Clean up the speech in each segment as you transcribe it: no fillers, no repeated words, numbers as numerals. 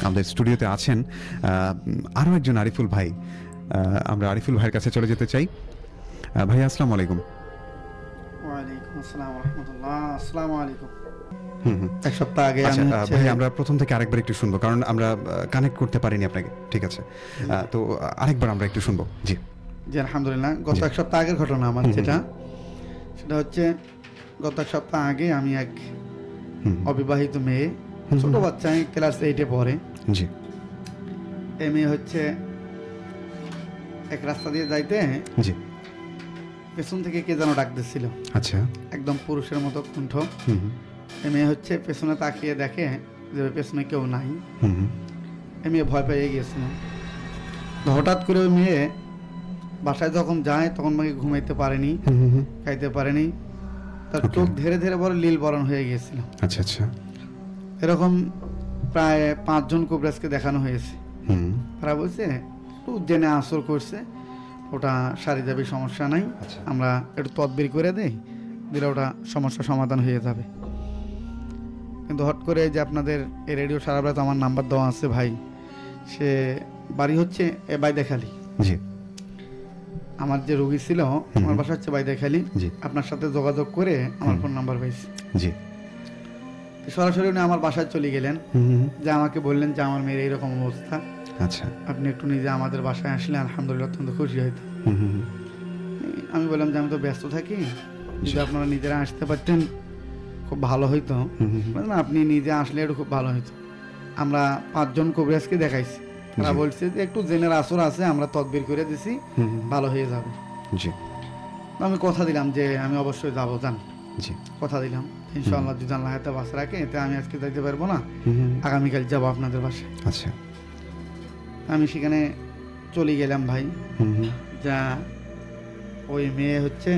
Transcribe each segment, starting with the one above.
আমাদের স্টুডিওতে আছেন আরও একজন আরিফুল ভাই। আমরা আরিফুল ভাইয়ের কাছে চলে যেতে চাই। ভাই আসসালামু আলাইকুম। ওয়ালাইকুম আসসালাম ওয়া রাহমাতুল্লাহ। আসসালামু আলাইকুম। এক সপ্তাহ আগে ভাই আমরা প্রথম থেকে আরেকবার একটু শুনবো, কারণ আমরা কানেক্ট করতে পারিনি আপনাকে। ঠিক আছে, তো আরেকবার আমরা একটু শুনবো। জি জি, আলহামদুলিল্লাহ। গত এক সপ্তাহ আগের ঘটনা আমার, সেটা হচ্ছে গত এক সপ্তাহ আগে আমি এক অবিবাহিত মেয়ে, ছোট বাচ্চা, ক্লাস 8-এ পড়ে। জি। এই মেয়ে হচ্ছে এক রাস্তা দিয়ে যাইতে জি পেছন থেকে কে যেন ডাক দিচ্ছিল। আচ্ছা। একদম পুরুষের মতো কণ্ঠ। এই মেয়ে হচ্ছে পেছনে তাকিয়ে দেখে যে পেছনে কেউ নাই। এই মেয়ে ভয় পেয়ে গিয়েছিল। হঠাৎ করে ওই মেয়ে বাসায় যখন যায় তখন আমাকে ঘুমাইতে পারেনি, খাইতে পারেনি, তার চোখ ধীরে ধীরে বড় লীল বরণ হয়ে গিয়েছিল। আচ্ছা আচ্ছা। এরকম প্রায় 5 জন কবিরাজকে দেখানো হয়েছে। তারা বলছে একটু জেনে আসর করছে, ওটা সারি যাবে, সমস্যা নাই, আমরা একটু তদবির করে দেই, দিলে ওটা সমস্যা সমাধান হয়ে যাবে। কিন্তু হট করে যে আপনাদের এই রেডিও সারা রাত আমার নাম্বার দেওয়া আছে ভাই, সে বাড়ি হচ্ছে বাইদেখালি। জি। আমার যে রোগী ছিল, আমার বাসা হচ্ছে বাইদেখালি। আপনার সাথে যোগাযোগ করে আমার ফোন নাম্বার পাইছি। জি। সরাসরি উনি আমার বাসায় চলে গেলেন, যে আমাকে বললেন যে আমার মেয়ের এইরকম অবস্থা, আচ্ছা, আপনি একটু নিজে আমাদের বাসায় আসলে আলহামদুলিল্লাহ অত্যন্ত খুশি হইতো। আমি বললাম যে আমি তো ব্যস্ত থাকি, যদি আপনারা নিজেরা আসতে পারতেন খুব ভালো হইতো। না, আপনি নিজে আসলে একটু খুব ভালো হইতো। আমরা 5 জন কবিরাজকে দেখাইছি, তারা বলছে যে একটু জেনের আসর আছে, আমরা তদবির করে দিছি, ভালো হয়ে যাবে। জি। আমি কথা দিলাম যে আমি অবশ্যই যাবো, জান। জি। কথা দিলাম ইনশাআল্লাহ, যদি আল্লাহ হাতে বাস রাখে, এতে আমি আজকে যাইতে পারবো না, আগামীকাল যাবো আপনাদের বাসায়। আচ্ছা। আমি সেখানে চলে গেলাম ভাই। যা ওই মেয়ে হচ্ছে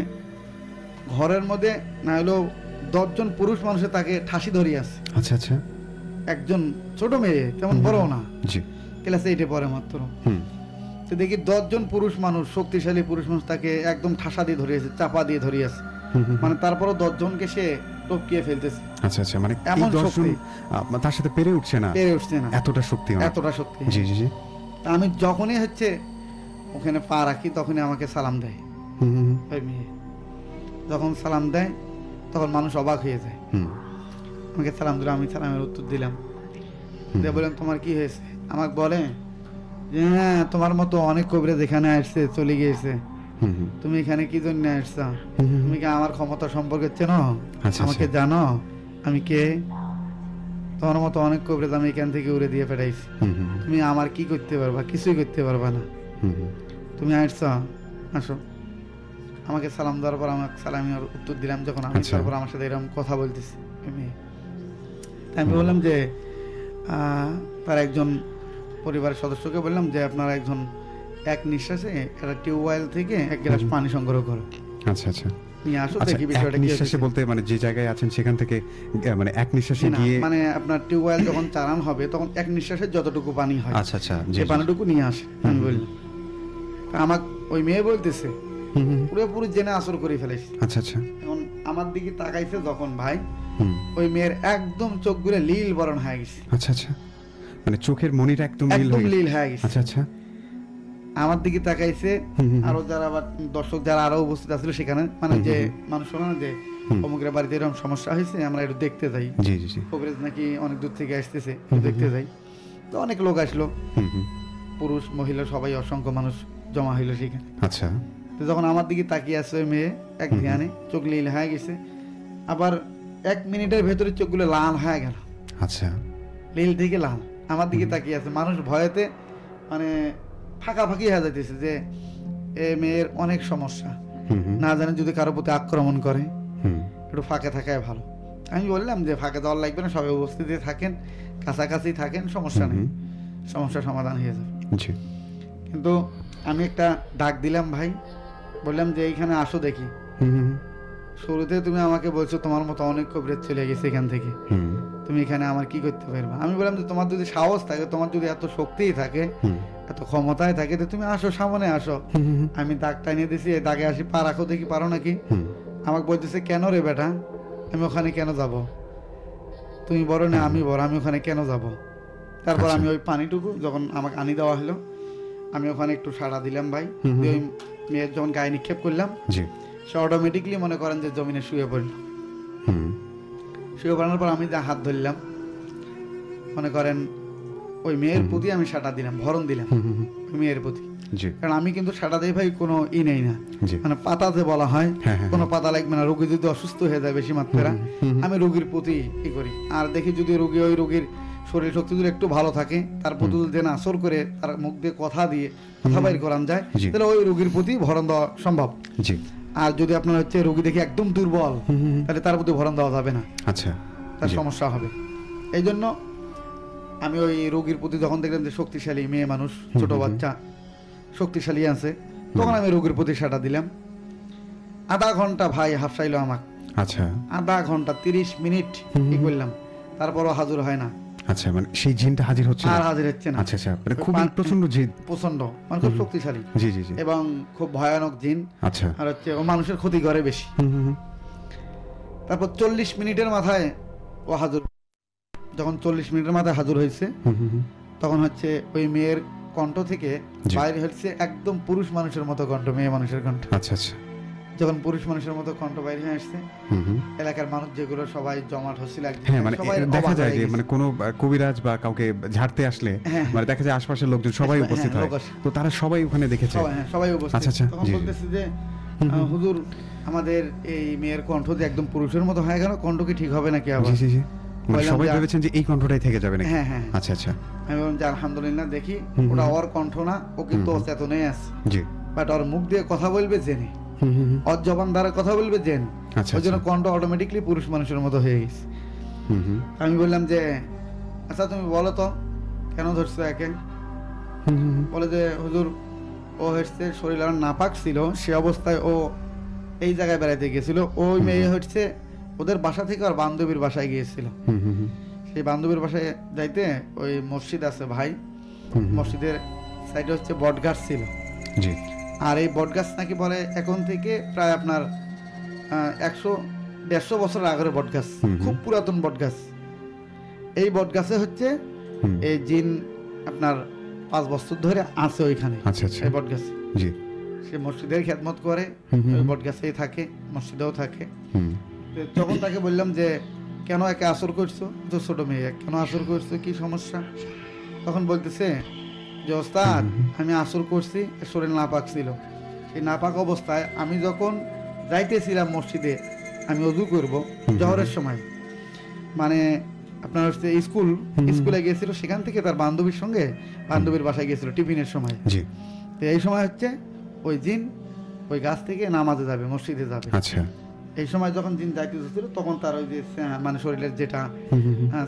ঘরের মধ্যে না হলেও 10 জন পুরুষ মানুষে তাকে ঠাসি ধরিয়ে আছে। আচ্ছা আচ্ছা। একজন ছোট মেয়ে, তেমন বড় না, জি, ক্লাস 8-এ পড়ে মাত্র। তো দেখি 10 জন পুরুষ মানুষ, শক্তিশালী পুরুষ মানুষ তাকে একদম ঠাসা দিয়ে ধরিয়েছে, চাপা দিয়ে ধরিয়েছে। মানে তারপরও 10 জনকে সে টপকিয়ে ফেলতেছে। আচ্ছা আচ্ছা। মানে এমন শক্তি, তার সাথে পেরে উঠছে না, এতটা শক্তি, এতটা শক্তি। জি জি জি। আমি যখনই হচ্ছে ওখানে পা রাখি, তখনই আমাকে সালাম দেয় ওই মেয়ে। যখন সালাম দেয় তখন মানুষ অবাক হয়ে যায়। আমাকে সালাম দিল, আমি সালামের উত্তর দিলাম, দিয়ে বললাম তোমার কি হয়েছে? আমাকে বলে যে হ্যাঁ, তোমার মতো অনেক কবিরাজ এখানে আসছে, চলে গিয়েছে, তুমি এখানে কি জন্য আসছো? তুমি কি আমার ক্ষমতা সম্পর্কে চেনো? আমাকে জানো আমি কে? তোমার মতো অনেক কবিরাজ আমি এখান থেকে উড়ে দিয়ে ফেটাইছি, তুমি আমার কি করতে পারবা? কিছুই করতে পারবা না। তুমি আসছো, আসো। আমাকে সালাম দেওয়ার পর আমাকে সালামের উত্তর দিলাম। যখন আমি তারপর আমার সাথে এরকম কথা বলতেছি, আমি বললাম যে তার একজন পরিবারের সদস্যকে বললাম যে আপনারা একজন এক নিঃশ্বাসে একটা টিউবওয়েল থেকে 1 গ্লাস পানি সংগ্রহ করো। আচ্ছা আচ্ছা। নিয়ে আসো, দেখি বিষয়টা কি। নিঃশ্বাসে বলতে মানে যে জায়গায় আছেন সেখান থেকে, মানে এক নিঃশ্বাসে গিয়ে, মানে আপনার টিউবওয়েল যখন চালান হবে তখন এক নিঃশ্বাসে যতটুকু পানি হয়, আচ্ছা আচ্ছা, যে পানিটুকু নিয়ে আসে। আমি বললাম, আমাকে ওই মেয়ে বলতেছে পুরোপুরি জেনে আসর করে ফেলেছি। আচ্ছা আচ্ছা। এখন আমার দিকে তাকাইছে যখন ভাই, ওই মেয়ের একদম চোখগুলো লীল বরণ হয়ে গেছে। আচ্ছা আচ্ছা। মানে চোখের মনিটা একদম লীল হয়ে গেছে। আচ্ছা আচ্ছা। আমার দিকে তাকাইছে, আরো যারা আবার দর্শক যারা আরো উপস্থিত আছিল সেখানে, মানে যে মানুষ শোনা যে অমুকের বাড়িতে এরকম সমস্যা হয়েছে, আমরা একটু দেখতে যাই, জি জি জি, কবিরাজ নাকি অনেক দূর থেকে আসতেছে, দেখতে যাই। তো অনেক লোক আসলো, পুরুষ মহিলা সবাই, অসংখ্য মানুষ জমা হইলো সেখানে। আচ্ছা। তো যখন আমার দিকে তাকিয়ে আসছে ওই মেয়ে, এক ধ্যানে চোখ লীল হয়ে গেছে, আবার 1 মিনিটের ভেতরে চোখগুলো লাল হয়ে গেল। আচ্ছা। লীল থেকে লাল, আমার দিকে তাকিয়ে আছে। মানুষ ভয়েতে মানে ফাঁকাফাঁকি হয়ে যাইতেছে যে এ মেয়ের অনেক সমস্যা, না জানে যদি কারো প্রতি আক্রমণ করে, একটু ফাঁকে থাকাই ভালো। আমি বললাম যে ফাঁকে দেওয়ার লাগবে না, সবাই উপস্থিতি থাকেন, কাছাকাছি থাকেন, সমস্যা নেই, সমস্যার সমাধান হয়ে যাবে। কিন্তু আমি একটা ডাক দিলাম ভাই, বললাম যে এইখানে আসো দেখি। শুরুতে তুমি আমাকে বলছো তোমার মতো অনেক কবিরাজ চলে গেছে এখান থেকে, তুমি এখানে আমার কি করতে পারবা? আমি বললাম যে তোমার যদি সাহস থাকে, তোমার যদি এত শক্তিই থাকে, এত ক্ষমতায় থাকে, তো তুমি আসো, সামনে আসো। আমি দাগ টানিয়ে দিছি, এই দাগে আসি, পা রাখো দেখি পারো নাকি। আমাকে বলতেছে কেন রে বেটা, আমি ওখানে কেন যাব? তুমি বড় না আমি বড়, আমি ওখানে কেন যাব? তারপর আচ্ছা। আমি ওই পানিটুকু যখন আমাকে আনি দেওয়া হলো, আমি ওখানে একটু সাড়া দিলাম ভাই, দিয়ে ওই মেয়ের যখন গায়ে নিক্ষেপ করলাম, জি। সে অটোমেটিকলি মনে করেন যে জমিনে শুয়ে পড়ল। হুম। শুয়ে পড়ানোর পর আমি যা হাত ধরলাম, মনে করেন ওই মেয়ের প্রতি আমি সাড়া দিলাম, ভরণ দিলাম ওই মেয়ের প্রতি। জি। কারণ আমি কিন্তু সাড়া দিই ভাই কোনো নেই না, জি। মানে পাতা যে বলা হয়, হ্যাঁ, হ্যাঁ, কোনো পাতা লাগবে না। রোগী যদি অসুস্থ হয়ে যায় বেশি মাত্রা, আমি রোগীর প্রতি ই করি। আর দেখি যদি রোগী ওই রোগীর শরীর শক্তি যদি একটু ভালো থাকে, তার প্রতি যদি না আসর করে তার মুখ দিয়ে কথা দিয়ে কথা বাইর করান যায়, জি। তাহলে ওই রোগীর প্রতি ভরণ দেওয়া সম্ভব। জি। আর যদি আপনার হচ্ছে রোগী দেখি একদম দুর্বল, তাহলে তার প্রতি ভরণ দেওয়া যাবে না, আচ্ছা। তার জি। সমস্যা হবে। এই জন্য আমি ওই রোগীর প্রতি যখন দেখলাম যে শক্তিশালী মেয়ে মানুষ, ছোট বাচ্চা শক্তিশালী আছে, তখন আমি রোগীর প্রতি সাড়া দিলাম। আধা ঘন্টা ভাই হাফসাইলো আমাকে, আচ্ছা। আধা ঘন্টা 30 মিনিট কি করলাম, তারপরও হাজির হয় না। আচ্ছা, মানে সেই জিনটা হাজির হচ্ছে না? আর হাজির হচ্ছে না। আচ্ছা আচ্ছা, মানে খুবই প্রচন্ড জিন। প্রচন্ড, মানে খুব শক্তিশালী। জি জি জি। এবং খুব ভয়ানক জিন। আচ্ছা। আর হচ্ছে ও মানুষের ক্ষতি করে বেশি। তারপর 40 মিনিটের মাথায় ও হাজির। যখন 40 মিনিটের মাথায় হাজির হয়েছে, তখন হচ্ছে ওই মেয়ের কণ্ঠ থেকে বাইরে হচ্ছে একদম পুরুষ মানুষের মতো কণ্ঠ, মেয়ে মানুষের কণ্ঠ। আচ্ছা আচ্ছা। যখন পুরুষ মানুষের মতো কণ্ঠ বাইরে হয়ে আসছে, এলাকার মানুষ যেগুলো সবাই জমাট হচ্ছিল, হ্যাঁ, মানে দেখা যায় যে মানে কোনো কবিরাজ বা কাউকে ঝাড়তে আসলে মানে দেখা যায় আশপাশের লোকজন সবাই উপস্থিত হয়, তো তারা সবাই ওখানে দেখেছে। সবাই উপস্থিত। আচ্ছা আচ্ছা। তখন বলতেছে যে হুজুর, আমাদের এই মেয়ের কণ্ঠ যে একদম পুরুষের মতো হয়ে গেল, কণ্ঠ কি ঠিক হবে নাকি আবার? জি জি জি। মানে সবাই ভেবেছেন যে এই কণ্ঠটাই থেকে যাবে নাকি? হ্যাঁ হ্যাঁ। আচ্ছা আচ্ছা। আমি বললাম যে আলহামদুলিল্লাহ, দেখি ওটা ওর কণ্ঠ না, ও কিন্তু অচেতনই আছে। জি। বাট ওর মুখ দিয়ে কথা বলবে জেনে, ওর জবান দ্বারা কথা বলবে জেন, আচ্ছা। ওই জন্য কণ্ঠ অটোমেটিকলি পুরুষ মানুষের মতো হয়ে গেছে। আমি বললাম যে আচ্ছা তুমি বলো তো কেন ধরছো একে? বলে যে হুজুর, ও হচ্ছে শরীর আর নাপাক ছিল, সে অবস্থায় ও এই জায়গায় বেড়াইতে গিয়েছিল। ওই মেয়ে হচ্ছে ওদের বাসা থেকে আর বান্ধবীর বাসায় গিয়েছিল। সেই বান্ধবীর বাসায় যাইতে ওই মসজিদ আছে ভাই, মসজিদের সাইডে হচ্ছে বটগাছ ছিল। জি। আর এই বটগাছ নাকি বলে এখন থেকে প্রায় আপনার 100-150 বছর আগের বটগাছ, খুব পুরাতন বটগাছ। এই বটগাছে হচ্ছে এই জিন আপনার 5 বছর ধরে আছে ওইখানে। আচ্ছা আচ্ছা। এই বটগাছ। জি। সে মসজিদের খেদমত করে, ওই বটগাছেই থাকে, মসজিদেও থাকে। যখন তাকে বললাম যে কেন একে আসর করছো, তো ছোট মেয়ে, কেন আসর করছো, কি সমস্যা? তখন বলতেছে যে ওস্তাদ, আমি আসর করছি, শরীর নাপাক ছিল। সেই নাপাক অবস্থায় আমি যখন যাইতেছিলাম মসজিদে, আমি ওযু করব জোহরের সময়, মানে আপনার হচ্ছে স্কুলে গিয়েছিল, সেখান থেকে তার বান্ধবীর সঙ্গে বান্ধবীর বাসায় গিয়েছিল টিফিনের সময়। জি। তো এই সময় হচ্ছে ওই জিন ওই গাছ থেকে নামাজে যাবে, মসজিদে যাবে। আচ্ছা। এই সময় যখন জিন যাইতে ছিল, তখন তার ওই যে মানে শরীরের যেটা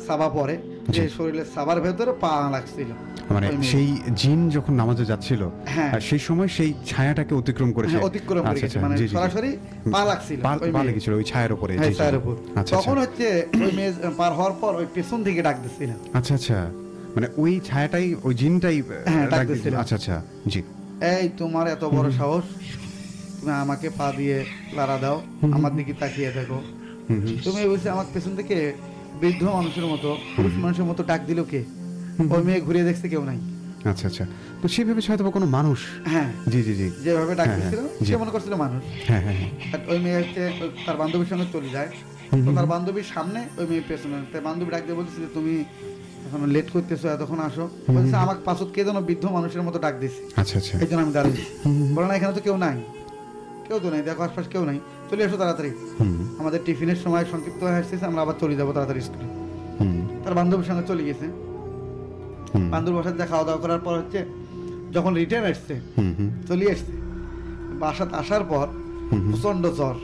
সাবা পরে, যে শরীরের সাবার ভেতরে পা লাগছিল। মানে সেই জিন যখন নামাজে যাচ্ছিল, সেই সময় সেই ছায়াটাকে অতিক্রম করেছে। অতিক্রম করে গেছে, মানে সরাসরি পা লাগছিল, পা লেগেছিল ওই ছায়ার উপরে। ছায়ার উপর। তখন হচ্ছে ওই মেয়ে পার হওয়ার পর ওই পেছন থেকে ডাক দিছিল। আচ্ছা আচ্ছা, মানে ওই ছায়াটাই, ওই জিনটাই ডাক দিছিল। আচ্ছা আচ্ছা। জি। এই তোমার এত বড় সাহস, তুমি আমাকে পা দিয়ে লাড়া দাও, আমার দিকে তাকিয়ে দেখো। তুমি বলছে আমার পেছন থেকে বৃদ্ধ মানুষের মতো, পুরুষ মানুষের মতো ডাক দিল কে? ওই মেয়ে ঘুরে দেখছে কেউ নাই। আচ্ছা আচ্ছা। তো সে ভেবেছে হয়তো কোনো মানুষ। হ্যাঁ জি জি জি। যেভাবে ডাক দিছিল সে মনে করছিল মানুষ। হ্যাঁ হ্যাঁ হ্যাঁ। ওই মেয়ে হচ্ছে তার বান্ধবীর সঙ্গে চলে যায়, তো তার বান্ধবীর সামনে ওই মেয়ে পেছনে। তাই বান্ধবী ডাক দিয়ে বলছে যে তুমি এখন লেট করতেছো, এতক্ষণ আসো। বলছে আমাকে পাছত কে যেন বৃদ্ধ মানুষের মতো ডাক দিছে। আচ্ছা আচ্ছা। এই জন্য আমি দাঁড়িয়েছি। বলে না, এখানে তো কেউ নাই, কেউ তো নেই, দেখো আশপাশ কেউ নাই, চলে এসো তাড়াতাড়ি, আমাদের টিফিনের সময় সংক্ষিপ্ত হয়ে আসতেছে, আমরা আবার চলে যাবো তাড়াতাড়ি স্কুলে। তার বান্ধবীর সঙ্গে চলে গেছে। বান্ধবীর বাসায় যা খাওয়া দাওয়া করার পর হচ্ছে যখন রিটার্ন আসছে, চলে আসছে, বাসাতে আসার পর প্রচন্ড জ্বর।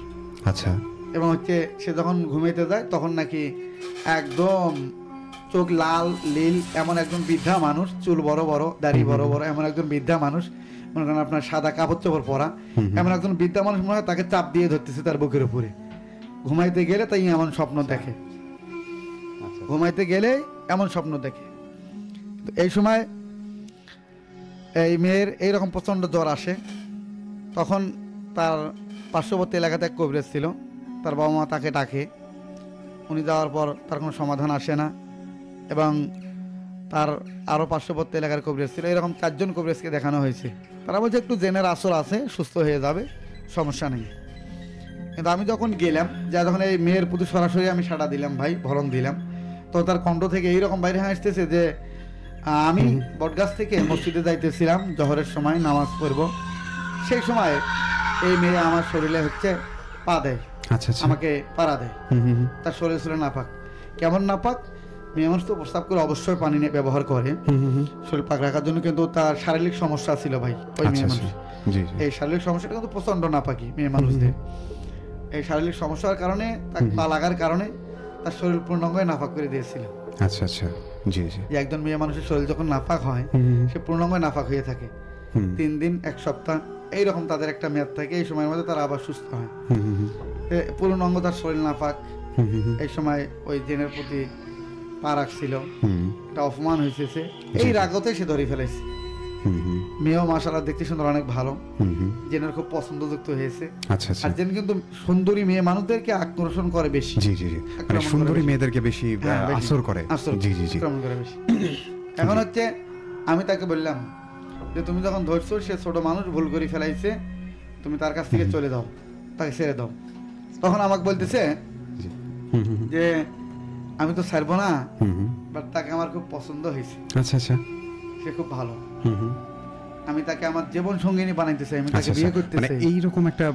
আচ্ছা। এবং হচ্ছে সে যখন ঘুমাইতে যায় তখন নাকি একদম চোখ লাল লীল, এমন একজন বৃদ্ধা মানুষ, চুল বড় বড়, দাড়ি বড় বড়, এমন একজন বৃদ্ধা মানুষ, মনে করেন আপনার সাদা কাপড় চোপড় পরা, এমন একজন বৃদ্ধা মানুষ মনে হয় তাকে চাপ দিয়ে ধরতেছে তার বুকের উপরে। ঘুমাইতে গেলে তাই এমন স্বপ্ন দেখে, ঘুমাইতে গেলে এমন স্বপ্ন দেখে। এই সময় এই মেয়ের এইরকম প্রচন্ড জ্বর আসে। তখন তার পার্শ্ববর্তী এলাকাতে এক কবিরাজ ছিল, তার বাবা মা তাকে ডাকে। উনি যাওয়ার পর তার কোনো সমাধান আসে না, এবং তার আরও পার্শ্ববর্তী এলাকার কবিরাজ ছিল, এরকম 4 জন কবিরাজকে দেখানো হয়েছে। তারা বলছে একটু জেনের আসর আছে, সুস্থ হয়ে যাবে, সমস্যা নেই। কিন্তু আমি যখন গেলাম, যখন এই মেয়ের প্রতি সরাসরি আমি সাড়া দিলাম ভাই, ভরণ দিলাম, তো তার কণ্ঠ থেকে এইরকম বাইরে আসতেছে যে আমি বটগাছ থেকে মসজিদে যাইতেছিলাম জহরের সময় নামাজ পড়ব, সেই সময় এই মেয়ে আমার শরীরে হচ্ছে পা দেয়, আচ্ছা আচ্ছা, আমাকে পাড়া দেয়। তার শরীর ছিল নাপাক। কেমন নাপাক? মেয়ে মানুষ তো প্রস্তাব করে অবশ্যই পানি নিয়ে ব্যবহার করে শরীর পাক রাখার জন্য, কিন্তু তার শারীরিক সমস্যা ছিল ভাই ওই মেয়ে মানুষ। এই শারীরিক সমস্যাটা কিন্তু প্রচন্ড নাপাকি মেয়ে মানুষদের। এই শারীরিক সমস্যার কারণে, তার পা লাগার কারণে তার শরীর পূর্ণাঙ্গই নাপাক করে দিয়েছিল। আচ্ছা আচ্ছা, জি জি। যে একজন মেয়ে মানুষের শরীর যখন নাপাক হয়, সে পূর্ণাঙ্গই নাপাক হয়ে থাকে। 3 দিন 1 সপ্তাহ এইরকম তাদের একটা মেয়াদ থাকে, এই সময়ের মধ্যে তারা আবার সুস্থ হয়। পূর্ণাঙ্গ তার শরীর নাপাক, এই সময় ওই জেনের প্রতি পা রাখছিল, এটা অপমান হয়েছে, এই রাগতে সে ধরে ফেলেছে। মেয়েও মাশাআল্লাহ দেখতে সুন্দর, অনেক ভালো, জেনের খুব পছন্দযুক্ত হয়েছে। আচ্ছা আচ্ছা। আর জেন কিন্তু সুন্দরী মেয়ে মানুষদেরকে আকর্ষণ করে বেশি। জি জি জি, মানে সুন্দরী মেয়েদেরকে বেশি আসর করে। জি জি জি, আক্রমণ করে বেশি। এখন হচ্ছে আমি তাকে বললাম যে তুমি যখন ধরছো সে ছোট মানুষ, ভুল করে ফেলাইছে, তুমি তার কাছ থেকে চলে যাও, তাকে ছেড়ে দাও। তখন আমাকে বলতেছে যে আমি তো ছাড়বো না, বাট তাকে আমার খুব পছন্দ হয়েছে। আচ্ছা আচ্ছা, সে খুব ভালো, আমি তাকে আমার জীবন সঙ্গিনী বানাইতে চাই, আমি তাকে বিয়ে করতে চাই। এইরকম একটা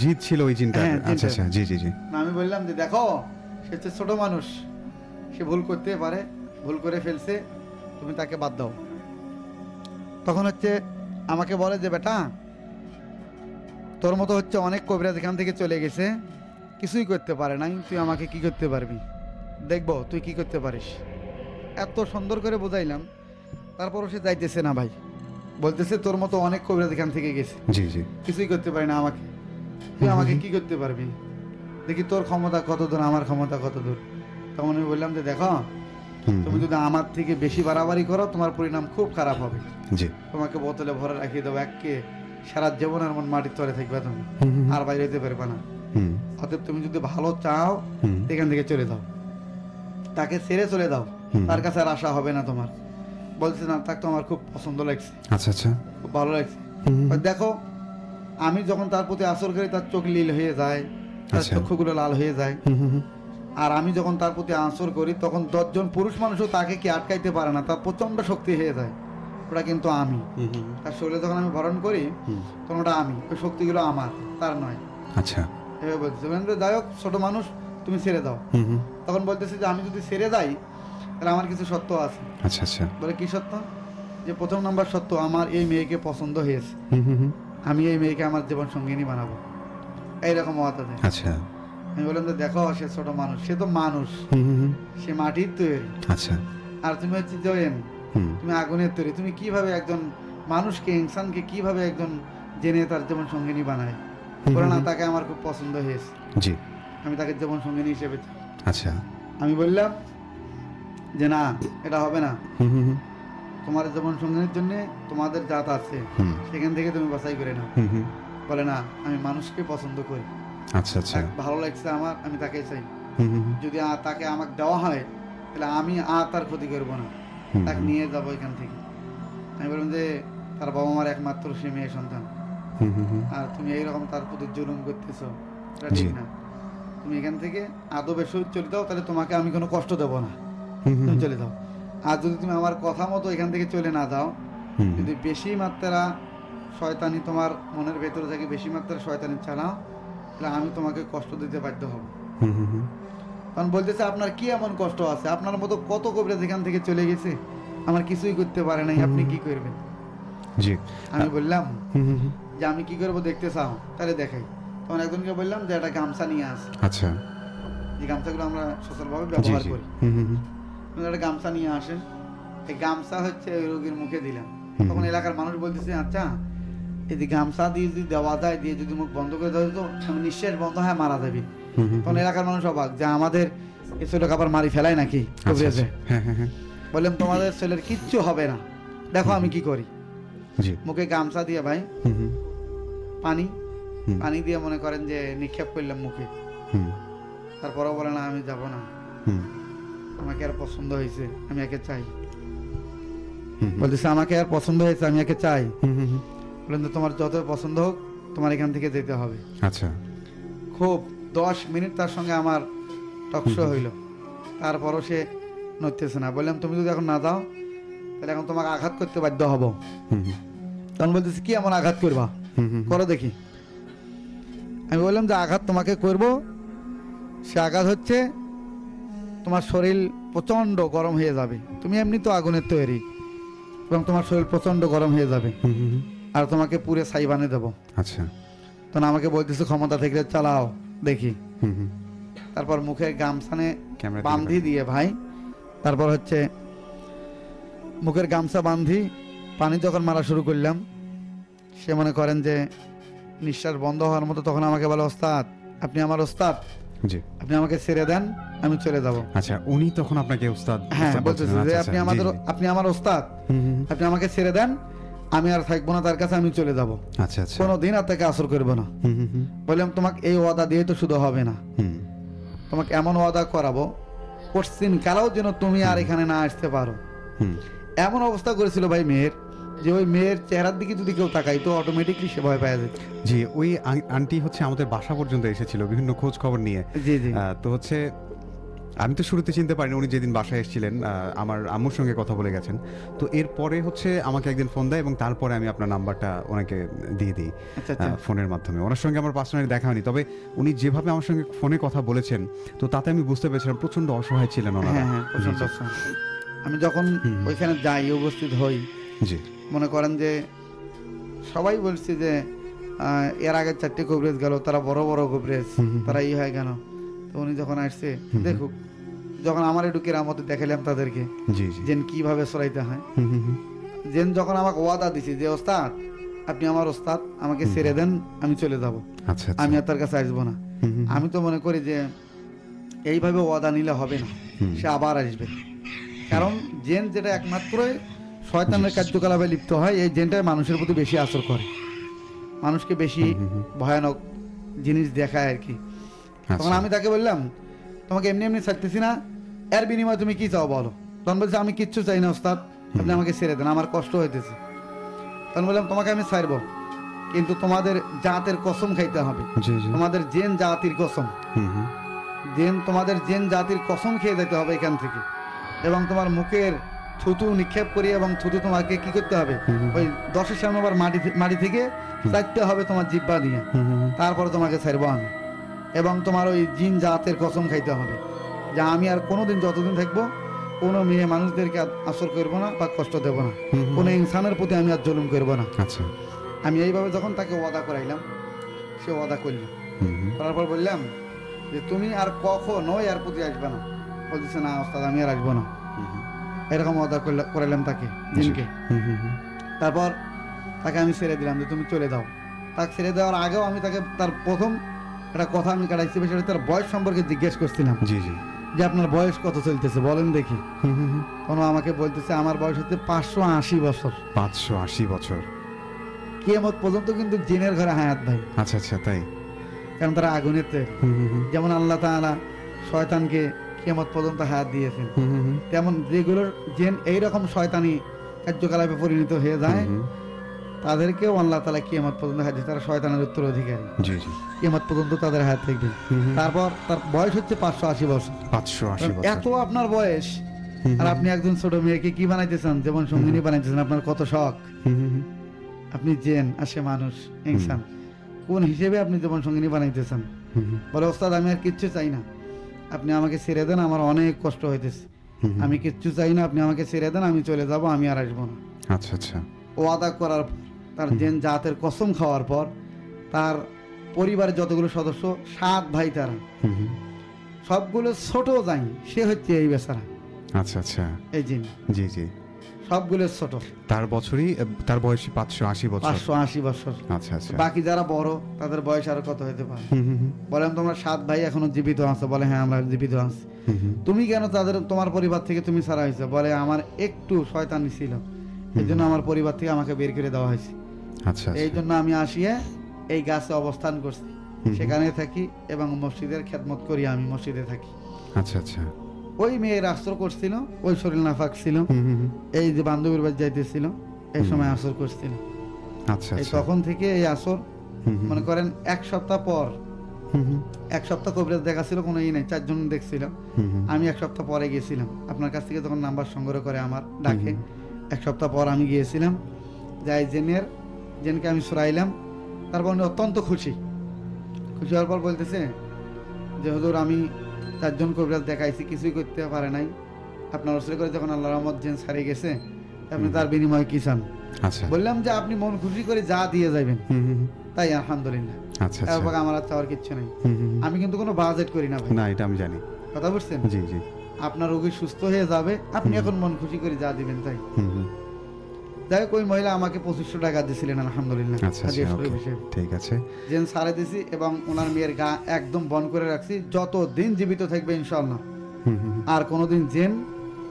জিদ ছিল ওই জিনটা। আচ্ছা আচ্ছা, জি জি জি। আমি বললাম যে দেখো, সে হচ্ছে ছোট মানুষ, সে ভুল করতে পারে, ভুল করে ফেলছে, তুমি তাকে বাদ দাও। তখন হচ্ছে আমাকে বলে যে বেটা, তোর মতো হচ্ছে অনেক কবিরাজ এখান থেকে চলে গেছে, কিছুই করতে পারে নাই, তুই আমাকে কি করতে পারবি, দেখবো তুই কি করতে পারিস। এত সুন্দর করে বোঝাইলাম, তারপরও সে যাইতেছে না ভাই, বলতেছে তোর মতো অনেক কবিরাজ এখান থেকে গেছে, জি জি, কিছুই করতে পারি না আমাকে, তুই আমাকে কি করতে পারবি, দেখি তোর ক্ষমতা কত দূর, আমার ক্ষমতা কত দূর। তখন আমি বললাম যে দেখো, তুমি যদি আমার থেকে বেশি বাড়াবাড়ি করো, তোমার পরিণাম খুব খারাপ হবে। জি, তোমাকে বোতলে ভরে রাখিয়ে দেবো, একে সারা জীবন আর মন মাটির তলে থাকবে, তুমি আর বাইরে যেতে পারবে না। অতএব তুমি যদি ভালো চাও, এখান থেকে চলে যাও, তাকে ছেড়ে চলে দাও, তার কাছে আর আশা হবে না তোমার। বলছে না, তাকে তো আমার খুব পছন্দ লাগছে। আচ্ছা আচ্ছা, খুব ভালো লাগছে। দেখো, আমি যখন তার প্রতি আসর করি, তার চোখ নীল হয়ে যায়, তার চক্ষুগুলো লাল হয়ে যায়। আর আমি যখন তার প্রতি আসর করি, তখন 10 জন পুরুষ মানুষও তাকে কি আটকাইতে পারে না, তার প্রচন্ড শক্তি হয়ে যায়। ওটা কিন্তু আমি, তার শরীরে যখন আমি ভরণ করি, তখন ওটা আমি, ওই শক্তিগুলো আমার, তার নয়। আচ্ছা, এভাবে বলছে। যাই হোক, ছোট মানুষ, তুমি ছেড়ে দাও। তখন বলতেছে যে আমি যদি ছেড়ে যাই, তাহলে আমার কিছু সত্য আছে। আচ্ছা আচ্ছা, বলে কি সত্য? যে প্রথম নাম্বার সত্য, আমার এই মেয়েকে পছন্দ হয়েছে, আমি এই মেয়েকে আমার জীবন সঙ্গিনী বানাবো, এইরকম কথা দেয়। আচ্ছা, আমি বললাম যে দেখো, সে ছোট মানুষ, সে তো মানুষ, সে মাটির তৈরি। আচ্ছা, আর তুমি হচ্ছে জয়েন, তুমি আগুনের তৈরি, তুমি কিভাবে একজন মানুষকে, ইনসানকে কিভাবে একজন জেনে তার জীবন সঙ্গিনী বানায়? বলে না, তাকে আমার খুব পছন্দ হয়েছে, জি, আমি তাকে জীবন সঙ্গিনী হিসেবে চাই। আচ্ছা, আমি বললাম যে না, এটা হবে না, তোমার জীবন সঙ্গিনীর জন্য তোমাদের জাত আছে, সেখান থেকে তুমি বাছাই করে নাও। বলে না, আমি মানুষকে পছন্দ করি। আচ্ছা আচ্ছা, ভালো লাগছে আমার, আমি তাকে চাই। যদি তাকে আমাকে দেওয়া হয়, তাহলে আমি তার ক্ষতি করবো না, তাকে নিয়ে যাবো এখান থেকে। আমি বললাম যে তার বাবা মার একমাত্র সে মেয়ে সন্তান, আর তুমি এইরকম তার প্রতি জুলুম করতেছো, এটা ঠিক না। তুমি এখান থেকে আদবের সহিত চলে যাও, তাহলে তোমাকে আমি কোনো কষ্ট দেবো না, তুমি চলে যাও। আর যদি তুমি আমার কথা মতো এখান থেকে চলে না যাও, যদি বেশি মাত্রা শয়তানি তোমার মনের ভেতরে থেকে বেশি মাত্রা শয়তানি চালাও, তাহলে আমি তোমাকে কষ্ট দিতে বাধ্য হব। কারণ বলতেছে আপনার কি এমন কষ্ট আছে, আপনার মতো কত কবিরাজ এখান থেকে চলে গেছে, আমার কিছুই করতে পারে নাই, আপনি কি করবেন? জি, আমি বললাম যে আমি কি করবো দেখতে চাও, তাহলে দেখাই। তখন একজনকে বললাম যে একটা গামছা নিয়ে আস। আচ্ছা, এই গামছাগুলো আমরা সচলভাবে ব্যবহার করি। একটা গামছা নিয়ে আসেন, এই গামছা হচ্ছে ওই রোগীর মুখে দিলাম। তখন এলাকার মানুষ বলতেছে আচ্ছা, এই যে গামছা দিয়ে যদি দেওয়া যায়, দিয়ে যদি মুখ বন্ধ করে দেওয়া যেত, আমি নিঃশ্বাস বন্ধ হয় মারা যাবে। তখন এলাকার মানুষ অবাক যে আমাদের এই ছেলে আবার মারি ফেলায় নাকি কবিরাজে। বললাম তোমাদের ছেলের কিচ্ছু হবে না, দেখো আমি কি করি। মুখে গামছা দিয়ে ভাই পানি দিয়ে মনে করেন যে নিক্ষেপ করলাম মুখে। তারপরেও বলে না, আমি যাব না, আমাকে আর পছন্দ হয়েছে, আমি একে চাই। বলতেছে আমাকে আর পছন্দ হয়েছে, আমি একে চাই। বললেন যে তোমার যত পছন্দ হোক, তোমার এখান থেকে যেতে হবে। আচ্ছা। খুব 10 মিনিট তার সঙ্গে আমার টকশো হইল, তারপরও সে নড়তেছে না। বললাম তুমি যদি এখন না যাও তাহলে এখন তোমাকে আঘাত করতে বাধ্য হব। তখন বলতেছে কি এমন আঘাত করবা, করো দেখি। আমি বললাম যে আঘাত তোমাকে করব, সে আঘাত হচ্ছে তোমার শরীর প্রচন্ড গরম হয়ে যাবে, তুমি এমনি তো আগুনের তৈরি, এবং তোমার শরীর প্রচন্ড গরম হয়ে যাবে, আর তোমাকে পুরে ছাই বানিয়ে দেবো। আচ্ছা। তখন আমাকে বলতেছে ক্ষমতা থেকে চালাও দেখি। তারপর মুখে গামছানে বান্ধি দিয়ে ভাই, তারপর হচ্ছে মুখের গামছা বান্ধি পানি যখন মারা শুরু করলাম, সে মনে করেন যে নিঃশ্বাস বন্ধ হওয়ার মতো, তখন আমাকে বলে ওস্তাদ আপনি আমার ওস্তাদ, জি আপনি আমাকে ছেড়ে দেন, আমি চলে যাব। আচ্ছা, উনি তখন আপনাকে উস্তাদ? হ্যাঁ, বলতেছে যে আপনি আমার ওস্তাদ, আপনি আমাকে ছেড়ে দেন, আমি আর থাকবো না তার কাছে, আমি চলে যাব। আচ্ছা আচ্ছা। কোনোদিন আর তাকে আসর করবো না। বললাম তোমাকে এই ওয়াদা দিয়ে তো শুধু হবে না, তোমাকে এমন ওয়াদা করাবো পশ্চিম কালেও যেন তুমি আর এখানে না আসতে পারো। এমন অবস্থা করেছিল ভাই মেয়ের, যে ওই মেয়ের চেহারার দিকে যদি কেউ তাকাই তো অটোমেটিকলি সে ভয় পাওয়া যায়। জি, ওই আন্টি হচ্ছে আমাদের বাসা পর্যন্ত এসেছিল বিভিন্ন খোঁজ খবর নিয়ে। জি জি। তো হচ্ছে আমি তো শুরুতে চিনতে পারিনি, উনি যেদিন বাসায় এসেছিলেন আমার আম্মুর সঙ্গে কথা বলে গেছেন। তো এরপরে হচ্ছে আমাকে একদিন ফোন দেয় এবং তারপরে আমি আপনার নাম্বারটা ওনাকে দিয়ে দিই ফোনের মাধ্যমে। ওনার সঙ্গে আমার পার্সোনালি দেখা হয়নি, তবে উনি যেভাবে আমার সঙ্গে ফোনে কথা বলেছেন তো তাতে আমি বুঝতে পেরেছিলাম প্রচন্ড অসহায় ছিলেন ওনারা। আমি যখন ওইখানে যাই, উপস্থিত হই, জি মনে করেন যে সবাই বলছে যে এর আগে 4টে কবরেজ গেল, তারা বড় বড় কবরেজ, তারা ই হয় কেন। তো উনি যখন আসছে দেখুক, যখন আমার একটু কেরামতে দেখালাম তাদেরকে যেন কিভাবে সরাইতে হয়, যেন যখন আমাকে ওয়াদা দিছি যে ওস্তাদ আপনি আমার ওস্তাদ, আমাকে ছেড়ে দেন, আমি চলে যাব, আমি আর তার কাছে আসবো না। আমি তো মনে করি যে এইভাবে ওয়াদা নিলে হবে না, সে আবার আসবে। কারণ জেন যেটা একমাত্রই শয়তানের কার্যকলাপে লিপ্ত হয়, এই জেনটাই মানুষের প্রতি বেশি আসর করে, মানুষকে বেশি ভয়ানক জিনিস দেখায় আর কি। তখন আমি তাকে বললাম তোমাকে এমনি এমনি ছাড়তেছি না, এর বিনিময়ে তুমি কি চাও বলো। তখন বলছে আমি কিচ্ছু চাই না ওস্তাদ, আপনি আমাকে ছেড়ে দেন, আমার কষ্ট হইতেছে। তখন বললাম তোমাকে আমি ছাড়বো, কিন্তু তোমাদের জাতের কসম খাইতে হবে, তোমাদের জেন জাতির কসম, তোমাদের জেন জাতির কসম খেয়ে যেতে হবে এখান থেকে, এবং তোমার মুখের থুতু নিক্ষেপ করি, এবং থুতু তোমাকে কি করতে হবে ওই 10-এর সামনে আবার মাটি থেকে চাইতে হবে তোমার জিব্বা দিয়ে, তারপরে তোমাকে ছাড়বো আমি। এবং তোমার ওই জিন জাতের কসম খাইতে হবে যে আমি আর কোনোদিন যতদিন থাকবো কোনো মেয়ে মানুষদেরকে আসর করবো না বা কষ্ট দেবো না, কোনো ইনসানের প্রতি আমি আর জুলুম করবো না। আচ্ছা, আমি এইভাবে যখন তাকে ওয়াদা করাইলাম, সে ওয়াদা করল। করার পর বললাম যে তুমি আর কখনো এর প্রতি আসবে না। বলতেছে না ওস্তাদ আমি আর আসবো না, এরকম ওয়াদা করাইলাম তাকে জিনকে। তারপর তাকে আমি ছেড়ে দিলাম যে তুমি চলে দাও। তাকে ছেড়ে দেওয়ার আগেও আমি তাকে তার প্রথম একটা কথা আমি কাটাইছি, সেটা তার বয়স সম্পর্কে জিজ্ঞেস করছিলাম, জি জি, যে আপনার বয়স কত চলতেছে বলেন দেখি। তখন আমাকে বলতেছে আমার বয়স হচ্ছে 580 বছর। 580 বছর? কিয়ামত পর্যন্ত কিন্তু জিনের ঘরে হায়াত ভাই। আচ্ছা আচ্ছা, তাই? কারণ তারা আগুনের তৈরি। যেমন আল্লাহ তাআলা শয়তানকে কিয়ামত পর্যন্ত হায়াত দিয়েছেন, তেমন যেগুলোর জিন এইরকম শয়তানি কার্যকলাপে পরিণত হয়ে যায় তাদেরকেও আল্লাহ তাআলা কিয়ামত পর্যন্ত হায়াত দিয়েছে, তারা শয়তানের উত্তরাধিকারী। জি জি, কিয়ামত পর্যন্ত তাদের হায়াত থাকবে। তারপর তার বয়স হচ্ছে 580 বছর। 580 বছর এত আপনার বয়স, আর আপনি একজন ছোট মেয়েকে কি বানাইতেছেন, যেমন সঙ্গিনী বানাইতেছেন, আপনার কত শখ। আপনি জেন আর সে মানুষ ইনসান, কোন হিসেবে আপনি যেমন সঙ্গিনী বানাইতেছেন। বলে ওস্তাদ আমি আর কিচ্ছু চাই না, আপনি আমাকে ছেড়ে দেন, আমার অনেক কষ্ট হইতেছে, আমি কিচ্ছু চাই না, আপনি আমাকে ছেড়ে দেন, আমি চলে যাব, আমি আর আসবো না। আচ্ছা আচ্ছা। ওয়াদা করার পর, তার জেন জাতের কসম খাওয়ার পর, তার পরিবারের যতগুলো সদস্য 7 ভাই, তারা সবগুলো ছোট যাই, সে হচ্ছে এই বেচারা। আচ্ছা আচ্ছা, এই জিন। জি জি, সবগুলো ছোট। তার বছরই, তার বয়স 580 বছর। 580 বছর। আচ্ছা আচ্ছা। বাকি যারা বড় তাদের বয়স আর কত হতে পারে? বলেন তোমরা 7 ভাই এখনো জীবিত আছো? বলে হ্যাঁ আমরা জীবিত আছি। তুমি কেন তোমার পরিবার থেকে তুমি ছাড়া হয়েছে? বলে আমার একটু শয়তানি ছিল, এই জন্য আমার পরিবার থেকে আমাকে বের করে দেওয়া হয়েছে। আচ্ছা, এই জন্য আমি আসিয়ে এই গাছে অবস্থান করছি, সেখানে থাকি এবং মসজিদের খেদমত করি, আমি মসজিদে থাকি। আচ্ছা আচ্ছা। ওই মেয়ের আসর করছিল, ওই শরীর নাফাক ছিল, এই যে বান্ধবীর বাড়ি যাইতেছিল এই সময় আসর করছিল। আচ্ছা এই তখন থেকে এই আসর মনে করেন 1 সপ্তাহ পর, 1 সপ্তাহ কবিরাজ দেখা ছিল, কোনো নাই, 4 জন দেখছিল। আমি 1 সপ্তাহ পরে গিয়েছিলাম, আপনার কাছ থেকে যখন নাম্বার সংগ্রহ করে আমার ডাকে 1 সপ্তাহ পর আমি গিয়েছিলাম, যাই জেনকে আমি সরাইলাম। তারপর উনি অত্যন্ত খুশি হওয়ার পর বলতেছে যে হুজুর আমি 4 জন কবিরাজ দেখাইছি, কিছুই করতে পারে নাই, আপনার ওসরে করে যখন আল্লাহর রহমত জেন ছাড়িয়ে গেছে, আপনি তার বিনিময়ে কি চান? বললাম যে আপনি মন খুশি করে যা দিয়ে যাবেন তাই আলহামদুলিল্লাহ। এরপর আমার আর চাওয়ার কিচ্ছু নেই। আমি কিন্তু কোনো বাজেট করি না ভাই। না, এটা আমি জানি। কথা বুঝছেন? জি জি। আপনার রোগী সুস্থ হয়ে যাবে, আপনি এখন মন খুশি করে যা দিবেন তাই। যাই হোক, ওই মহিলা আমাকে 2500 টাকা দিয়েছিলেন আলহামদুলিল্লাহ। ঠিক আছে, জেন সারে দিছি এবং ওনার মেয়ের গা একদম বন্ধ করে রাখছি, যতদিন জীবিত থাকবে ইনশাআল্লাহ আর কোনোদিন জেন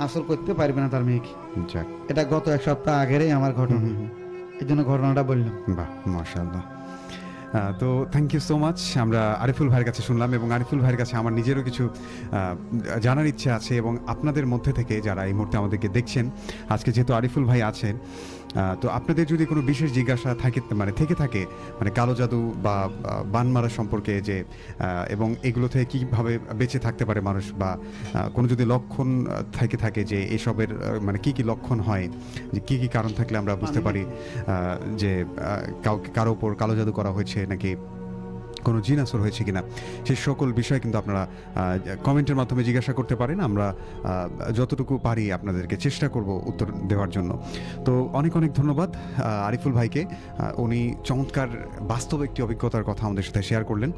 আসর করতে পারবে না তার মেয়েকে। এটা গত 1 সপ্তাহ আগেরই আমার ঘটনা, এই জন্য ঘটনাটা বললাম। বাহ, মাশাআল্লাহ। তো থ্যাংক ইউ সো মাচ। আমরা আরিফুল ভাইয়ের কাছে শুনলাম এবং আরিফুল ভাইয়ের কাছে আমার নিজেরও কিছু জানার ইচ্ছে আছে, এবং আপনাদের মধ্যে থেকে যারা এই মুহূর্তে আমাদেরকে দেখছেন, আজকে যেহেতু আরিফুল ভাই আছেন, তো আপনাদের যদি কোনো বিশেষ জিজ্ঞাসা থেকে থাকে কালো জাদু বা বানমারা সম্পর্কে, যে এবং এগুলো থেকে কীভাবে বেঁচে থাকতে পারে মানুষ, বা কোনো যদি লক্ষণ থাকে যে এসবের কি কি লক্ষণ হয়, যে কি কি কারণ থাকলে আমরা বুঝতে পারি যে কারো উপর কালো জাদু করা হয়েছে নাকি কোনো জিন আসর হয়েছে কিনা, সেই সকল বিষয় কিন্তু আপনারা কমেন্টের মাধ্যমে জিজ্ঞাসা করতে পারেন। আমরা যতটুকু পারি আপনাদেরকে চেষ্টা করব উত্তর দেওয়ার জন্য। তো অনেক অনেক ধন্যবাদ আরিফুল ভাইকে, উনি চমৎকার বাস্তব একটি অভিজ্ঞতার কথা আমাদের সাথে শেয়ার করলেন।